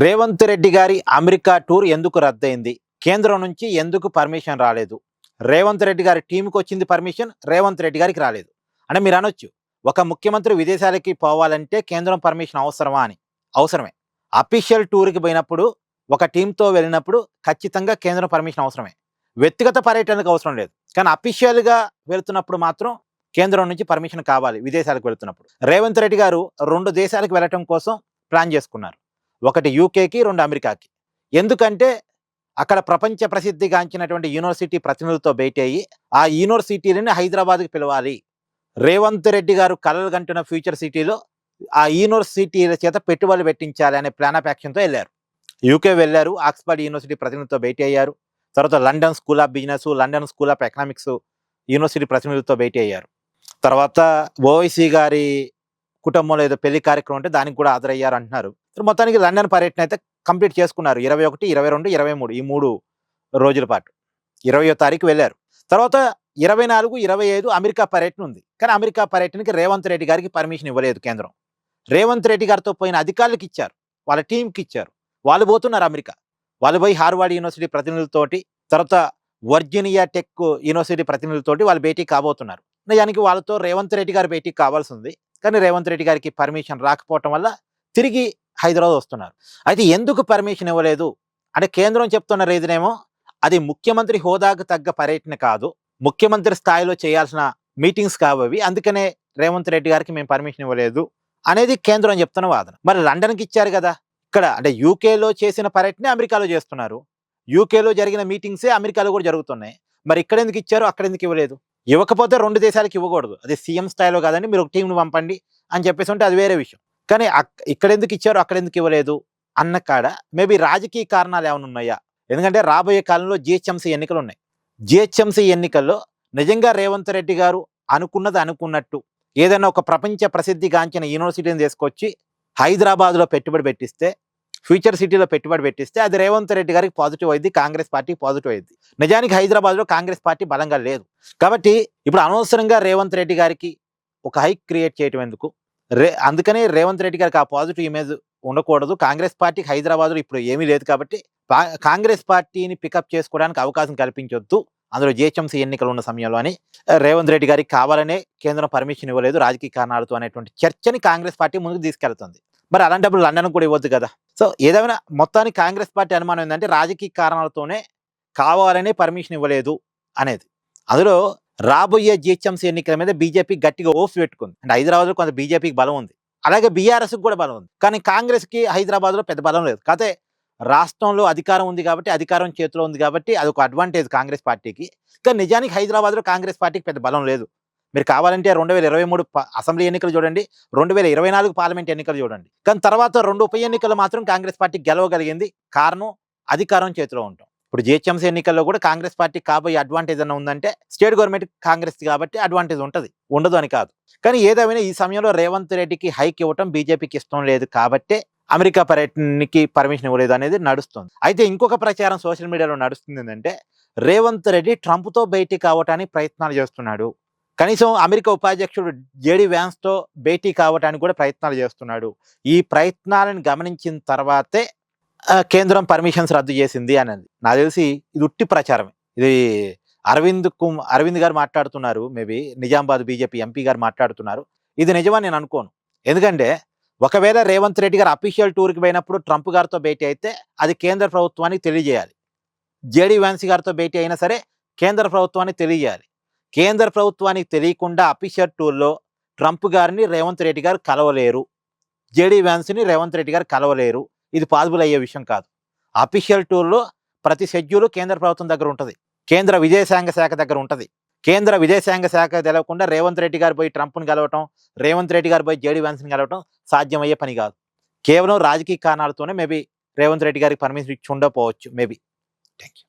రేవంత్ రెడ్డి గారి America tour ఎందుకు రద్దయింది? కేంద్రం నుంచి ఎందుకు పర్మిషన్ రాలేదు? రేవంత్ రెడ్డి గారి టీంకి వచ్చింది పర్మిషన్, రేవంత్ రెడ్డి గారికి రాలేదు. అంటే మీరు అనొచ్చు, ఒక ముఖ్యమంత్రి విదేశాలకి పోవాలంటే కేంద్రం పర్మిషన్ అవసరమా అని. అవసరమే. అఫీషియల్ టూర్కి పోయినప్పుడు, ఒక టీంతో వెళ్ళినప్పుడు ఖచ్చితంగా కేంద్రం పర్మిషన్ అవసరమే. వ్యక్తిగత పర్యటనకు అవసరం లేదు. కానీ అఫీషియల్గా వెళుతున్నప్పుడు మాత్రం కేంద్రం నుంచి పర్మిషన్ కావాలి. విదేశాలకు వెళుతున్నప్పుడు రేవంత్ రెడ్డి గారు 2 దేశాలకు వెళ్ళటం కోసం ప్లాన్ చేసుకున్నారు. ఒకటి యూకేకి, 2 అమెరికాకి. ఎందుకంటే అక్కడ ప్రపంచ ప్రసిద్ధిగాంచినటువంటి యూనివర్సిటీ ప్రతినిధులతో భేటీ అయ్యి ఆ యూనివర్సిటీలని హైదరాబాద్కి పిలవాలి. రేవంత్ రెడ్డి గారు కలలు కంటున్న ఫ్యూచర్ సిటీలో ఆ యూనివర్సిటీల చేత పెట్టుబడులు పెట్టించాలి అనే ప్లాన్ ఆఫ్ యాక్షన్తో వెళ్ళారు. యూకే వెళ్ళారు, ఆక్స్ఫర్డ్ యూనివర్సిటీ ప్రతినిధులతో భేటీ అయ్యారు. తర్వాత London school of business, London school of economics university ప్రతినిధులతో భేటీ అయ్యారు. తర్వాత ఓవైసీ గారి కుటుంబంలో ఏదో పెళ్లి కార్యక్రమం ఉంటే దానికి కూడా హాజరయ్యారు అంటున్నారు. మొత్తానికి లండన్ పర్యటన అయితే కంప్లీట్ చేసుకున్నారు. 21, 22, 23 ఈ 3 రోజుల పాటు. 20వ తారీఖు వెళ్ళారు. తర్వాత 24, 25 అమెరికా పర్యటన ఉంది. కానీ అమెరికా పర్యటనకి రేవంత్ రెడ్డి గారికి పర్మిషన్ ఇవ్వలేదు కేంద్రం. రేవంత్ రెడ్డి గారితో పోయిన అధికారులకు ఇచ్చారు, వాళ్ళ టీంకి ఇచ్చారు. వాళ్ళు పోతున్నారు అమెరికా. వాళ్ళు పోయి హార్వర్డ్ యూనివర్సిటీ ప్రతినిధులతోటి, తర్వాత వర్జీనియా టెక్ యూనివర్సిటీ ప్రతినిధులతోటి వాళ్ళు భేటీ కాబోతున్నారు. నిజానికి వాళ్ళతో రేవంత్ రెడ్డి గారు భేటీ కావాల్సి ఉంది. కానీ రేవంత్ రెడ్డి గారికి పర్మిషన్ రాకపోవటం వల్ల తిరిగి హైదరాబాద్ వస్తున్నారు. అయితే ఎందుకు పర్మిషన్ ఇవ్వలేదు అంటే కేంద్రం చెప్తున్న రీజన్ ఏమో అది ముఖ్యమంత్రి హోదాకు తగ్గ పర్యటన కాదు, ముఖ్యమంత్రి స్థాయిలో చేయాల్సిన మీటింగ్స్ కావవి, అందుకనే రేవంత్ రెడ్డి గారికి మేము పర్మిషన్ ఇవ్వలేదు అనేది కేంద్రం చెప్తున్న వాదన. మరి లండన్కి ఇచ్చారు కదా, ఇక్కడ అంటే యూకేలో చేసిన పర్యటన అమెరికాలో చేస్తున్నారు. యూకేలో జరిగిన మీటింగ్సే అమెరికాలో కూడా జరుగుతున్నాయి. మరి ఇక్కడ ఎందుకు ఇచ్చారు, అక్కడ ఎందుకు ఇవ్వలేదు? ఇవ్వకపోతే 2 దేశాలకు ఇవ్వకూడదు. అది సీఎం స్థాయిలో కాదండి, మీరు ఒక టీంను పంపండి అని చెప్పేసి ఉంటే అది వేరే విషయం. కానీ ఇక్కడ ఎందుకు ఇచ్చారు, అక్కడ ఎందుకు ఇవ్వలేదు అన్న కాడ మేబీ రాజకీయ కారణాలు ఏమైనా ఉన్నాయా? ఎందుకంటే రాబోయే కాలంలో జిహెచ్ఎంసీ ఎన్నికలు ఉన్నాయి. జిహెచ్ఎంసీ ఎన్నికల్లో నిజంగా రేవంత్ రెడ్డి గారు అనుకున్నది అనుకున్నట్టు ఏదైనా ఒక ప్రపంచ ప్రసిద్ధిగాంచిన యూనివర్సిటీని తీసుకొచ్చి హైదరాబాద్లో పెట్టుబడి పెట్టిస్తే, ఫ్యూచర్ సిటీలో పెట్టుబడి పెట్టిస్తే అది రేవంత్ రెడ్డి గారికి పాజిటివ్ అయింది, కాంగ్రెస్ పార్టీ పాజిటివ్ అయింది. నిజానికి హైదరాబాద్లో కాంగ్రెస్ పార్టీ బలంగా లేదు. కాబట్టి ఇప్పుడు అనవసరంగా రేవంత్ రెడ్డి గారికి ఒక హైక్ క్రియేట్ చేయటం ఎందుకు? అందుకనే రేవంత్ రెడ్డి గారికి ఆ పాజిటివ్ ఇమేజ్ ఉండకూడదు. కాంగ్రెస్ పార్టీకి హైదరాబాద్లో ఇప్పుడు ఏమీ లేదు కాబట్టి కాంగ్రెస్ పార్టీని పికప్ చేసుకోవడానికి అవకాశం కల్పించొద్దు అందులో జిహెచ్ఎంసీ ఎన్నికలు ఉన్న సమయంలో అని రేవంత్ రెడ్డి గారికి కావాలనే కేంద్రం పర్మిషన్ ఇవ్వలేదు రాజకీయ కారణాలతో అనేటువంటి చర్చని కాంగ్రెస్ పార్టీ ముందుకు తీసుకెళ్తుంది. మరి అలాంటప్పుడు లండన్ కూడా ఇవ్వద్దు కదా. సో ఏదైనా మొత్తానికి కాంగ్రెస్ పార్టీ అనుమానం ఏంటంటే రాజకీయ కారణాలతోనే కావాలనే పర్మిషన్ ఇవ్వలేదు అనేది. అందులో రాబోయే జిహెచ్ఎంసీ ఎన్నికల మీద బీజేపీ గట్టిగా ఓఫ్ పెట్టుకుంది. అంటే హైదరాబాద్లో కొంత బీజేపీకి బలం ఉంది, అలాగే బీఆర్ఎస్కి కూడా బలం ఉంది. కానీ కాంగ్రెస్కి హైదరాబాద్లో పెద్ద బలం లేదు. కాకపోతే రాష్ట్రంలో అధికారం ఉంది కాబట్టి, అధికారం చేతిలో ఉంది కాబట్టి అదొక అడ్వాంటేజ్ కాంగ్రెస్ పార్టీకి. కానీ నిజానికి హైదరాబాద్లో కాంగ్రెస్ పార్టీకి పెద్ద బలం లేదు. మీరు కావాలంటే 2023 అసెంబ్లీ ఎన్నికలు చూడండి, 2024 పార్లమెంట్ ఎన్నికలు చూడండి. కానీ తర్వాత 2 ఉప ఎన్నికలు మాత్రం కాంగ్రెస్ పార్టీ గెలవగలిగింది. కారణం అధికారం చేతిలో ఉంటాం. ఇప్పుడు జిహెచ్ఎంసీ ఎన్నికల్లో కూడా కాంగ్రెస్ పార్టీ కాబోయే అడ్వాంటేజ్ అన్న ఉందంటే స్టేట్ గవర్నమెంట్ కాంగ్రెస్ కాబట్టి అడ్వాంటేజ్ ఉంటుంది, ఉండదు అని కాదు. కానీ ఏదేమైనా ఈ సమయంలో రేవంత్ రెడ్డికి హైక్ ఇవ్వటం బీజేపీకి ఇష్టం లేదు కాబట్టే అమెరికా పర్యటనకి పర్మిషన్ ఇవ్వలేదు అనేది నడుస్తుంది. అయితే ఇంకొక ప్రచారం సోషల్ మీడియాలో నడుస్తుంది ఏంటంటే రేవంత్ రెడ్డి ట్రంప్తో భేటీ కావటానికి ప్రయత్నాలు చేస్తున్నాడు. కనీసం అమెరికా ఉపాధ్యక్షుడు జేడీ వ్యాన్స్తో భేటీ కావటానికి కూడా ప్రయత్నాలు చేస్తున్నాడు. ఈ ప్రయత్నాలను గమనించిన తర్వాతే కేంద్రం పర్మిషన్స్ రద్దు చేసింది అనేది. నాకు తెలిసి ఇది ఉట్టి ప్రచారమే. ఇది అరవింద్ గారు మాట్లాడుతున్నారు, మేబీ నిజామాబాద్ బీజేపీ ఎంపీ గారు మాట్లాడుతున్నారు. ఇది నిజమని నేను అనుకోను. ఎందుకంటే ఒకవేళ రేవంత్ రెడ్డి గారు అఫీషియల్ టూర్కి పోయినప్పుడు ట్రంప్ గారితో భేటీ అయితే అది కేంద్ర ప్రభుత్వానికి తెలియజేయాలి. జేడీ వ్యాన్స్ గారితో భేటీ అయినా సరే కేంద్ర ప్రభుత్వానికి తెలియజేయాలి. కేంద్ర ప్రభుత్వానికి తెలియకుండా అఫీషియల్ టూర్లో ట్రంప్ గారిని రేవంత్ రెడ్డి గారు కలవలేరు, జేడీ వ్యాన్స్ని రేవంత్ రెడ్డి గారు కలవలేరు. ఇది పాసిబుల్ అయ్యే విషయం కాదు. అఫీషియల్ టూర్లో ప్రతి షెడ్యూల్ కేంద్ర ప్రభుత్వం దగ్గర ఉంటుంది, కేంద్ర విదేశాంగ శాఖ దగ్గర ఉంటుంది. కేంద్ర విదేశాంగ శాఖ తెలవకుండా రేవంత్ రెడ్డి గారు పోయి ట్రంప్ను కలవటం, రేవంత్ రెడ్డి గారు పోయి జేడీ వ్యాన్స్ని కలవటం సాధ్యమయ్యే పని కాదు. కేవలం రాజకీయ కారణాలతోనే మేబీ రేవంత్ రెడ్డి గారికి పర్మిషన్ ఇచ్చి ఉండకపోవచ్చు మేబీ. Thank you.